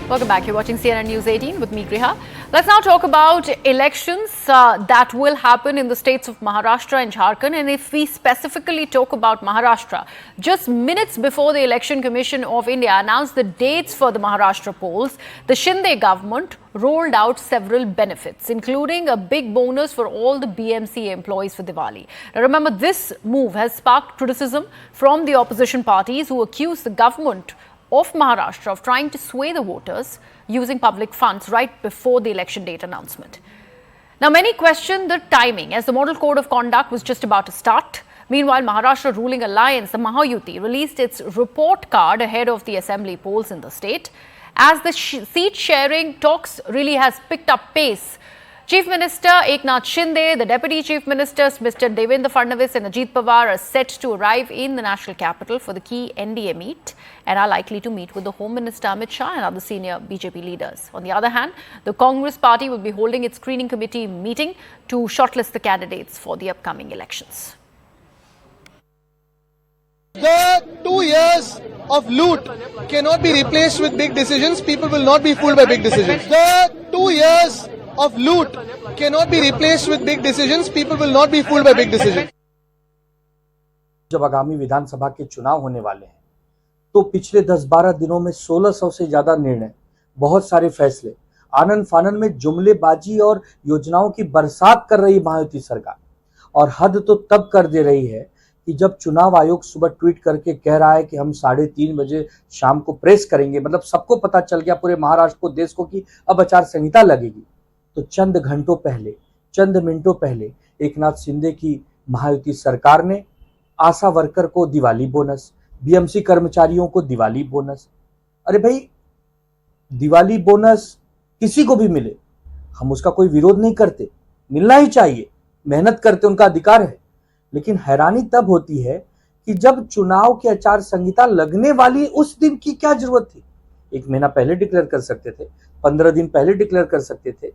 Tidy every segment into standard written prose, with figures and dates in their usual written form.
Welcome back. You're watching CNN News 18 with me, Griha. Let's now talk about elections that will happen in the states of Maharashtra and Jharkhand. And if we specifically talk about Maharashtra, just minutes before the Election Commission of India announced the dates for the Maharashtra polls, the Shinde government rolled out several benefits, including a big bonus for all the BMC employees for Diwali. Now remember, this move has sparked criticism from the opposition parties who accuse the government of Maharashtra of trying to sway the voters using public funds right before the election date announcement. Now, many question the timing as the Model Code of Conduct was just about to start. Meanwhile, Maharashtra ruling alliance, the Mahayuti, released its report card ahead of the assembly polls in the state. As the seat sharing talks really has picked up pace, Chief Minister Eknath Shinde, the Deputy Chief Ministers Mr. Devendra Fadnavis and Ajit Pawar are set to arrive in the national capital for the key NDA meet and are likely to meet with the Home Minister Amit Shah and other senior BJP leaders. On the other hand, the Congress party will be holding its screening committee meeting to shortlist the candidates for the upcoming elections. The 2 years of loot cannot be replaced with big decisions. People will not be fooled by big decisions. The 2 years of loot cannot be replaced with big decisions. People will not be fooled by big decisions. जब आगामी विधानसभा के चुनाव होने वाले हैं तो पिछले 10-12 दिनों में 1600 से ज्यादा निर्णय, बहुत सारे फैसले, आनन फानन में जुमलेबाजी और योजनाओं की बरसात कर रही महायुति सरकार। और हद तो तब कर दे रही है कि जब चुनाव आयोग सुबह ट्वीट करके कह रहा है कि हम 3:30 बजे शाम को प्रेस करेंगे, मतलब सबको पता चल गया, पूरे महाराष्ट्र को, देश को, कि अब आचार संहिता लगेगी। तो चंद घंटों पहले, चंद मिनटों पहले एकनाथ शिंदे की महायुति सरकार ने आशा वर्कर को दिवाली बोनस, बीएमसी कर्मचारियों को दिवाली बोनस। अरे भाई, दिवाली बोनस किसी को भी मिले, हम उसका कोई विरोध नहीं करते, मिलना ही चाहिए, मेहनत करते उनका अधिकार है। लेकिन हैरानी तब होती है कि जब चुनाव की आचार संहिता लगने वाली उस दिन की क्या जरूरत थी? 1 महीना पहले डिक्लेयर कर सकते थे, 15 दिन पहले डिक्लेयर कर सकते थे।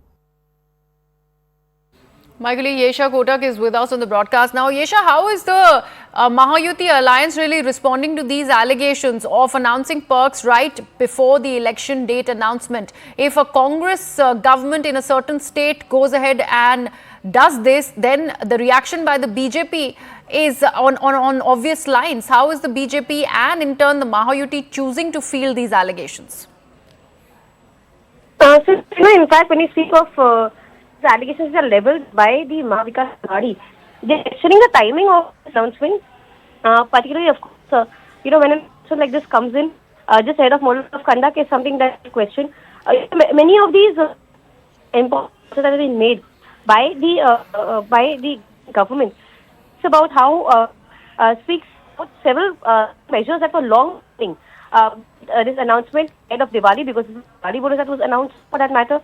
My colleague Yesha Kotak is with us on the broadcast now. Yesha, how is the Mahayuti alliance really responding to these allegations of announcing perks right before the election date announcement? If a Congress government in a certain state goes ahead and does this, then the reaction by the BJP is on obvious lines. How is the BJP and in turn the Mahayuti choosing to field these allegations? In fact, when you speak of the allegations are leveled by the Mahavikas Aghadi, they're questioning the timing of the announcement, particularly, of course, when an announcement like this comes in, just ahead of Model of Conduct is something that is questioned. Many of these important that have been made by the government. It's about how speaks about several measures that were long pending. This announcement ahead of Diwali, because the Diwali bonus that was announced for that matter,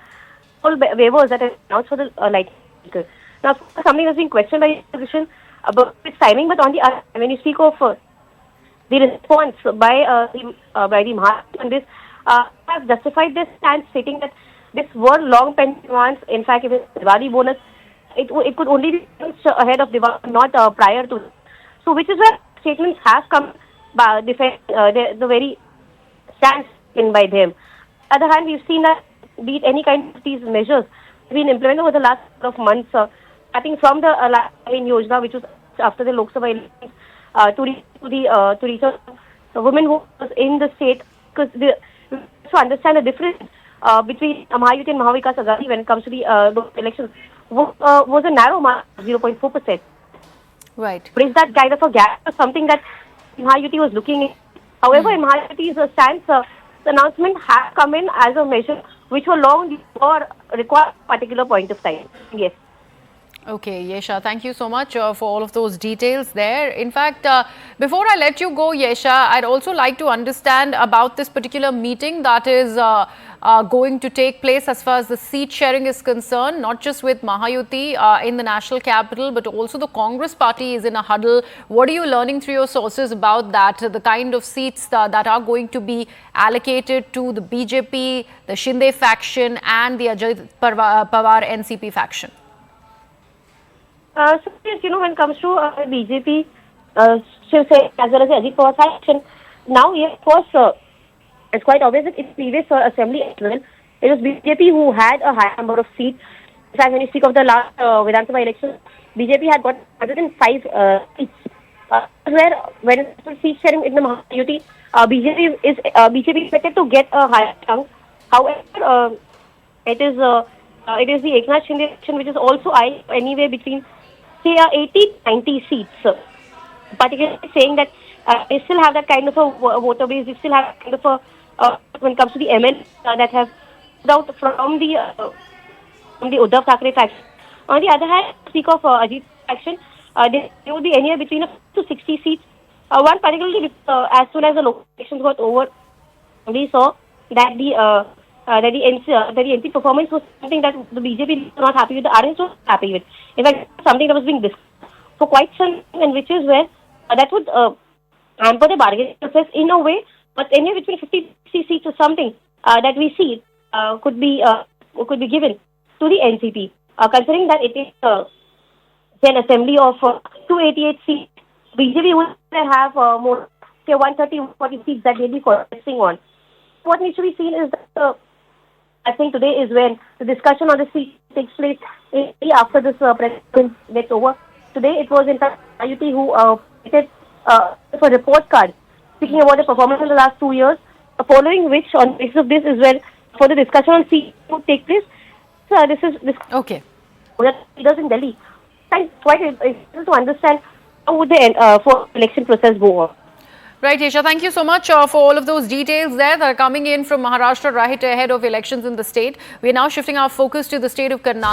all waivers that are announced for the light vehicle. Now, something has been questioned by the opposition about its timing, but on the other, when you speak of the response by the Maharashtra on this, have justified this stance, stating that this were long pending demands. In fact, if it's Diwali bonus, it could only be announced ahead of Diwali, not prior to. So, which is where statements have come by defend the very stance taken by them. On the other hand, we've seen that be it any kind of these measures been implemented over the last couple of months, starting from the Yojana, which was after the Lok Sabha elections, to reach a woman who was in the state, because to understand the difference between Mahayuti and Mahavikas Aghadi when it comes to the elections was a narrow mark, 0.4%. Right. Bridge that kind of a gap was something that Mahayuti was looking at. However, in Mahayuti's stance, the announcement has come in as a measure which were long or require a particular point of time. Yes. Okay, Yesha, thank you so much for all of those details there. In fact, before I let you go, Yesha, I'd also like to understand about this particular meeting that is going to take place as far as the seat sharing is concerned, not just with Mahayuti in the national capital, but also the Congress party is in a huddle. What are you learning through your sources about that, the kind of seats that are going to be allocated to the BJP, the Shinde faction and the Ajit Pawar NCP faction? So, yes, when it comes to BJP, Shiv Sena as well as Ajit Pawar faction, now, yes, of course, It's quite obvious that in previous assembly as well, it was BJP who had a high number of seats. In fact, when you speak of the last Vidhan Sabha election, BJP had got 105 seats. Where when it's seat sharing in the Mahayuti, BJP expected to get a higher chunk. However, it is the Eknath Shinde election which is also anywhere between say 80 90 seats. Particularly saying that they still have that kind of a voter base, they still have that kind of a when it comes to the ML that have out from the Uddhav Thackeray faction. On the other hand, speak of Ajit faction, there would be anywhere between to 60 seats. One particularly as soon as the local elections got over, we saw that the NC performance was something that the BJP was not happy with, the RS was happy with. In fact, something that was being discussed for quite some time, and which is where that would hamper the bargaining process in a way. But anywhere between 50 seats or something that we see could be given to the NCP, considering that it is an assembly of 288 seats. BJP would have more, say 130, 140 seats that they'll be contesting on. What needs to be seen is that I think today is when the discussion on the seat takes place after this president gets over. Today it was in fact Mahayuti who created for report card speaking about the performance in the last 2 years, following which on the basis of this is where for the discussion on seat would take place. So this Okay. leaders in Delhi. And quite important to understand how would the for election process go on. Right, Yesha, thank you so much for all of those details there that are coming in from Maharashtra right ahead of elections in the state. We are now shifting our focus to the state of Karnataka.